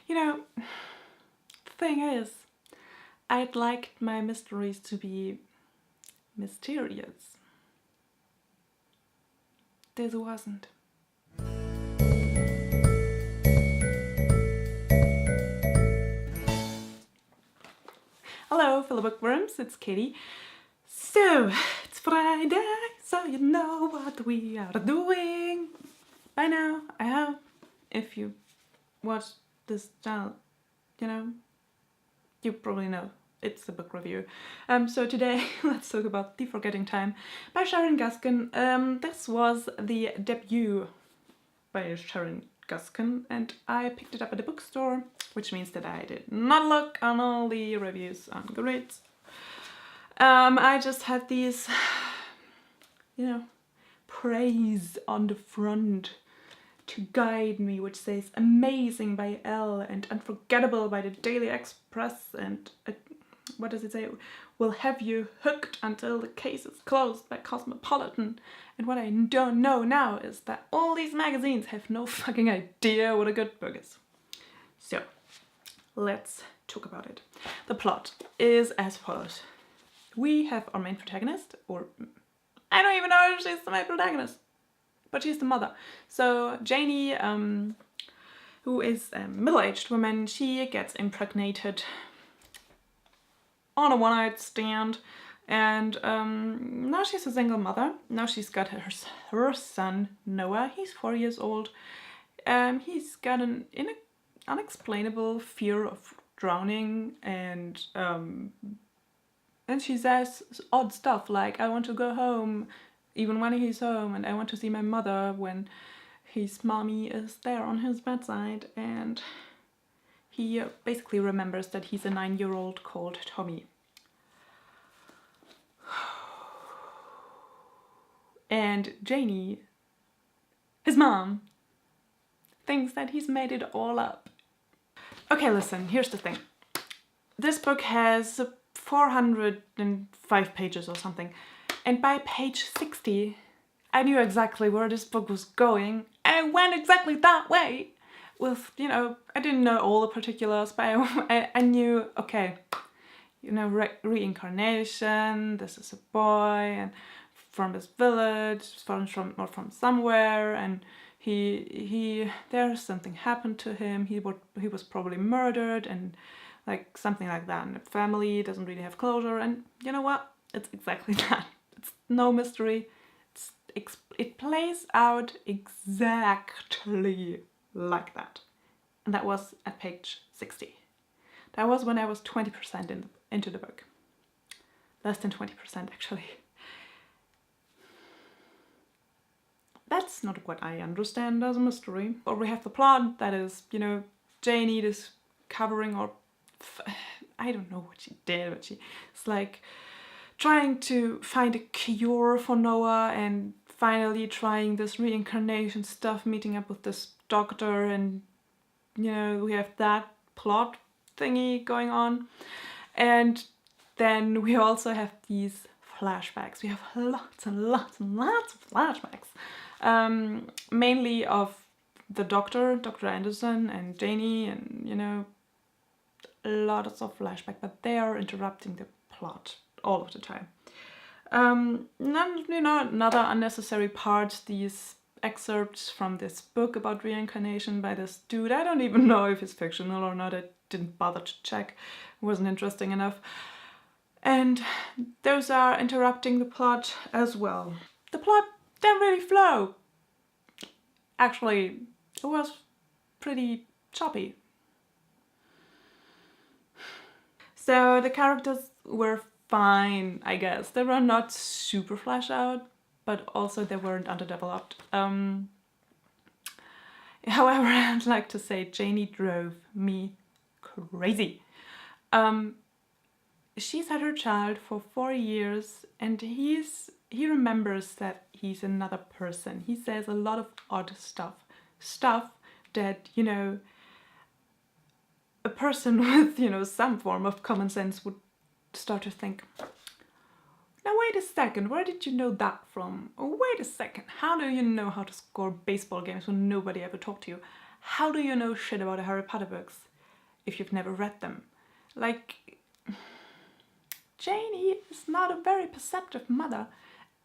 You know, the thing is, I'd like my mysteries to be mysterious. This wasn't. Hello, fellow bookworms, it's Katie. So, it's Friday, so you know what we are doing. By now, I hope, if you watch this channel, you probably know it's a book review. So today, let's talk about The Forgetting Time by Sharon Guskin. This was the debut by Sharon Guskin, and I picked it up at a bookstore, which means that I did not look on all the reviews on Goodreads. I just had these, praise on the front to guide me, which says amazing by Elle and unforgettable by the Daily Express, and what does it say? Will have you hooked until the case is closed by Cosmopolitan. And what I don't know now is that all these magazines have no fucking idea what a good book is. So, let's talk about it. The plot is as follows. We have our main protagonist, or I don't even know if she's the main protagonist, but she's the mother. So Janie, who is a middle-aged woman, she gets impregnated on a one-night stand, and now she's a single mother. Now she's got her son Noah. He's 4 years old. He's got an unexplainable fear of drowning, and she says odd stuff like, I want to go home even when he's home, and I want to see my mother when his mommy is there on his bedside. And he basically remembers that he's a 9-year-old called Tommy. And Janie, his mom, thinks that he's made it all up. Okay, listen, here's the thing. This book has 405 pages or something. And by page 60, I knew exactly where this book was going. And it went exactly that way. With, I didn't know all the particulars, but I knew, okay, reincarnation, this is a boy, and from his village, from somewhere, and there's something happened to him. He was probably murdered, and like something like that. And the family doesn't really have closure, and you know what? It's exactly that. It's no mystery. It plays out exactly like that. And that was at page 60. That was when I was 20% into the book. Less than 20% actually. That's not what I understand as a mystery. But we have the plot that is, Janie is covering, or I don't know what she did, but she's like trying to find a cure for Noah, and finally trying this reincarnation stuff, meeting up with this doctor, and we have that plot thingy going on. And then we also have these flashbacks. We have lots and lots and lots of flashbacks. Mainly of the doctor, Dr. Anderson, and Janie, and lots of flashback, but they are interrupting the plot all of the time. Another unnecessary part, these excerpts from this book about reincarnation by this dude. I don't even know if it's fictional or not. I didn't bother to check. It wasn't interesting enough. And those are interrupting the plot as well. The plot didn't really flow. Actually, it was pretty choppy. So the characters were fine, I guess. They were not super fleshed out, but also they weren't underdeveloped. However, I'd like to say Janie drove me crazy. She's had her child for 4 years, and he remembers that he's another person. He says a lot of odd stuff that, a person with, some form of common sense would start to think, now wait a second, where did you know that from? Or wait a second, how do you know how to score baseball games when nobody ever talked to you? How do you know shit about the Harry Potter books? if you've never read them. Like, Janie is not a very perceptive mother,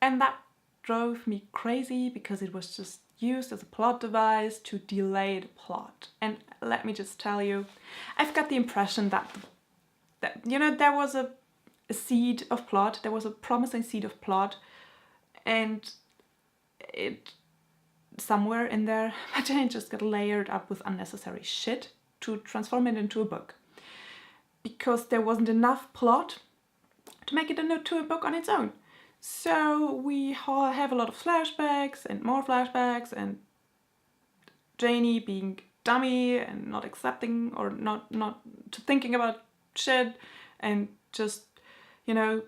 and that drove me crazy because it was just used as a plot device to delay the plot. And let me just tell you, I've got the impression that you know, there was a seed of plot, there was a promising seed of plot, and it somewhere in there, but then it just got layered up with unnecessary shit to transform it into a book. Because there wasn't enough plot to make it into a book on its own. So we have a lot of flashbacks and more flashbacks, and Janie being dummy and not accepting or not thinking about shit, and just, you know,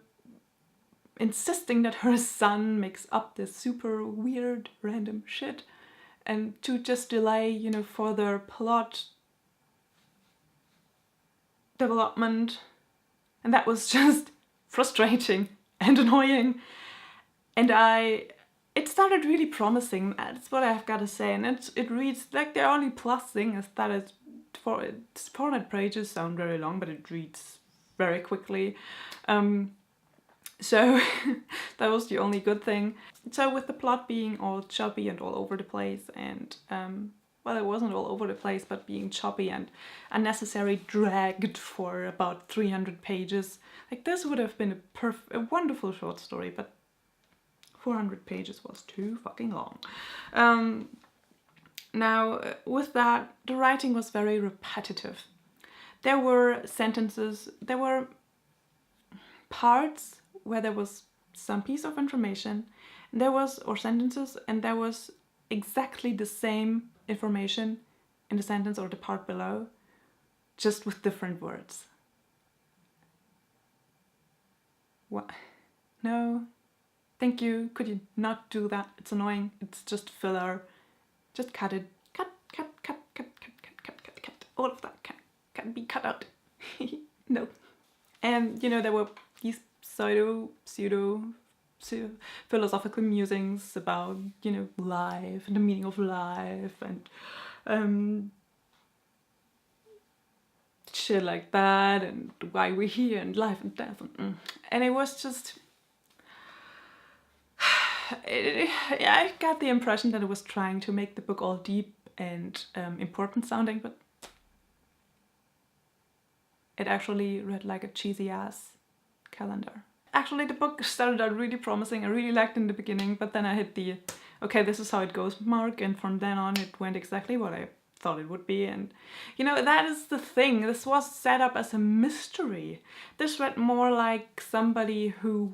insisting that her son makes up this super weird random shit, and to just delay, you know, further plot development. And that was just frustrating and annoying. And it started really promising, that's what I've got to say. And it reads, like, the only plus thing is that it's 400 pages sound very long, but it reads very quickly. So that was the only good thing. So with the plot being all choppy and all over the place, and well, it wasn't all over the place, but being choppy and unnecessary, dragged for about 300 pages. Like, this would have been a wonderful short story, but 400 pages was too fucking long. Now, with that, the writing was very repetitive. There were sentences, there were parts where there was some piece of information, and or sentences, and there was exactly the same information in the sentence or the part below, just with different words. What? No. Thank you. Could you not do that? It's annoying. It's just filler. Just cut it. Cut. All of that can be cut out. No. And, you know, there were these pseudo philosophical musings about, you know, life and the meaning of life and shit like that, and why we're here and life and death. And it was just... I got the impression that it was trying to make the book all deep and important sounding, but it actually read like a cheesy ass calendar. Actually, the book started out really promising. I really liked it in the beginning, but then I hit the okay, this is how it goes mark, and from then on it went exactly what I thought it would be. And you know, that is the thing. This was set up as a mystery. This read more like somebody who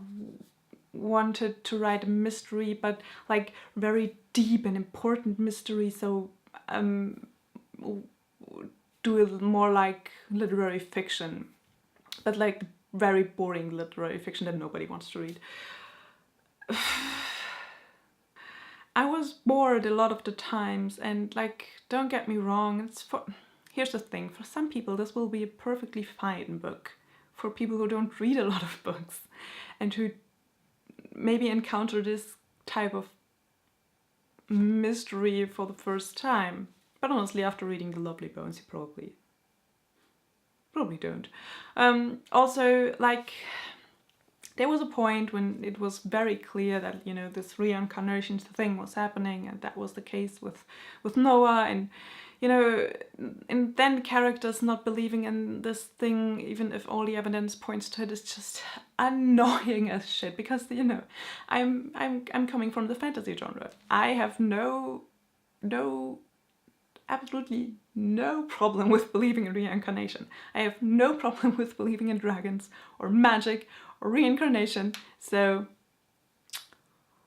wanted to write a mystery, but like very deep and important mystery, so do it more like literary fiction, but like very boring literary fiction that nobody wants to read. I was bored a lot of the times, and like, don't get me wrong, here's the thing, for some people this will be a perfectly fine book. For people who don't read a lot of books and who maybe encounter this type of mystery for the first time. But honestly, after reading The Lovely Bones, you probably don't. Also, like, there was a point when it was very clear that, you know, this reincarnation thing was happening, and that was the case with Noah, and, you know, and then characters not believing in this thing, even if all the evidence points to it, is just annoying as shit, because, you know, I'm coming from the fantasy genre. I have absolutely no problem with believing in reincarnation. I have no problem with believing in dragons or magic or reincarnation. So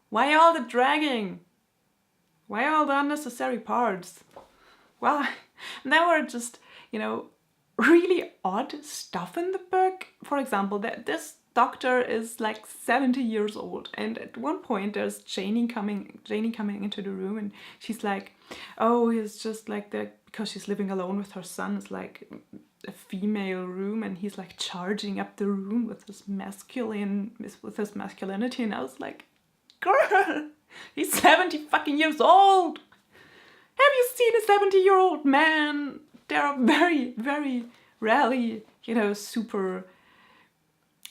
why all the dragging? Why all the unnecessary parts? Well, there were just, you know, really odd stuff in the book. For example, this doctor is like 70 years old, and at one point there's Janie coming into the room, and she's like, oh, he's just like because she's living alone with her son, it's like a female room, and he's like charging up the room with his masculinity, and I was like, girl, he's 70 fucking years old. Have you seen a 70-year-old man? There are very, very really, you know, super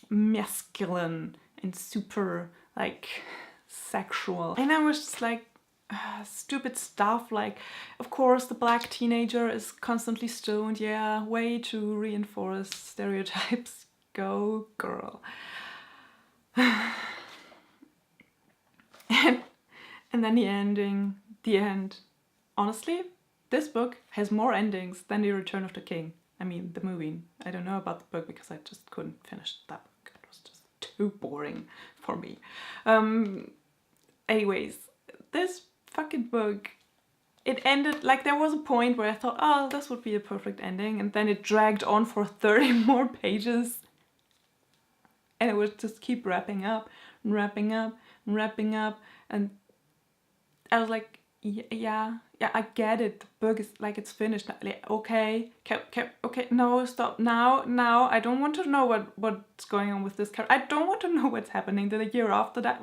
masculine and super like sexual. And I was just like, stupid stuff like, of course the black teenager is constantly stoned, yeah, way to reinforce stereotypes. Go girl. and then the end. Honestly, this book has more endings than The Return of the King. I mean, the movie. I don't know about the book because I just couldn't finish that book. It was just too boring for me. Anyways, this fucking book, it ended, like there was a point where I thought, oh, this would be a perfect ending, and then it dragged on for 30 more pages. And it would just keep wrapping up, and I was like, yeah, I get it. The book is like, it's finished. Like, okay, okay, no, stop now. I don't want to know what's going on with this character. I don't want to know what's happening the year after that.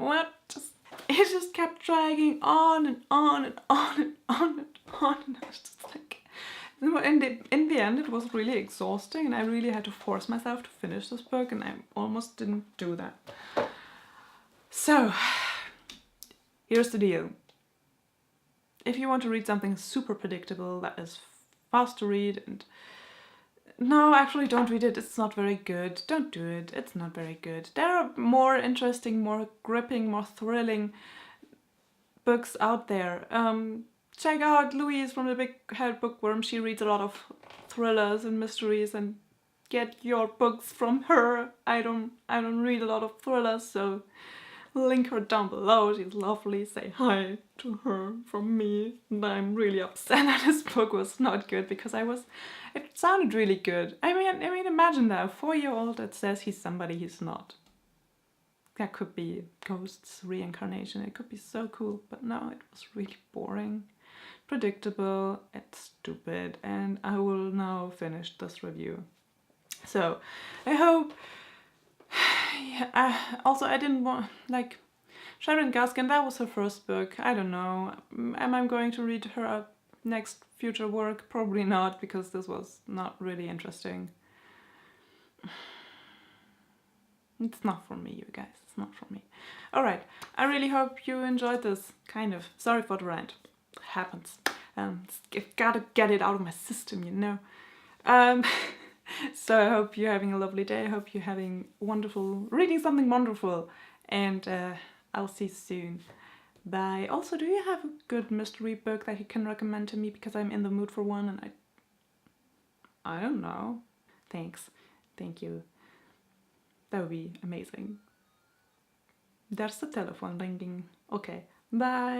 It just kept dragging on and on and on and on and on, and I was just like, in the end, it was really exhausting, and I really had to force myself to finish this book, and I almost didn't do that. So, here's the deal. If you want to read something super predictable that is fast to read, and no, actually don't read it, it's not very good. Don't do it, it's not very good. There are more interesting, more gripping, more thrilling books out there. Check out Louise from the Big Head Bookworm. She reads a lot of thrillers and mysteries, and get your books from her. I don't read a lot of thrillers, so link her down below. She's lovely. Say hi to her from me. And I'm really upset that this book was not good because it sounded really good. I mean, imagine that, a 4-year-old that says he's somebody he's not. That could be ghosts, reincarnation. It could be so cool, but no, it was really boring, predictable, and stupid. And I will now finish this review. So, I hope. Yeah, also, I didn't want, like, Sharon Guskin, that was her first book. I don't know. Am I going to read her next future work? Probably not, because this was not really interesting. It's not for me, you guys. It's not for me. Alright, I really hope you enjoyed this. Kind of. Sorry for the rant. It happens. I've gotta get it out of my system, you know. So I hope you're having a lovely day. I hope you're having reading something wonderful. And I'll see you soon. Bye. Also, do you have a good mystery book that you can recommend to me? Because I'm in the mood for one, and I don't know. Thanks. Thank you. That would be amazing. There's the telephone ringing. Okay. Bye.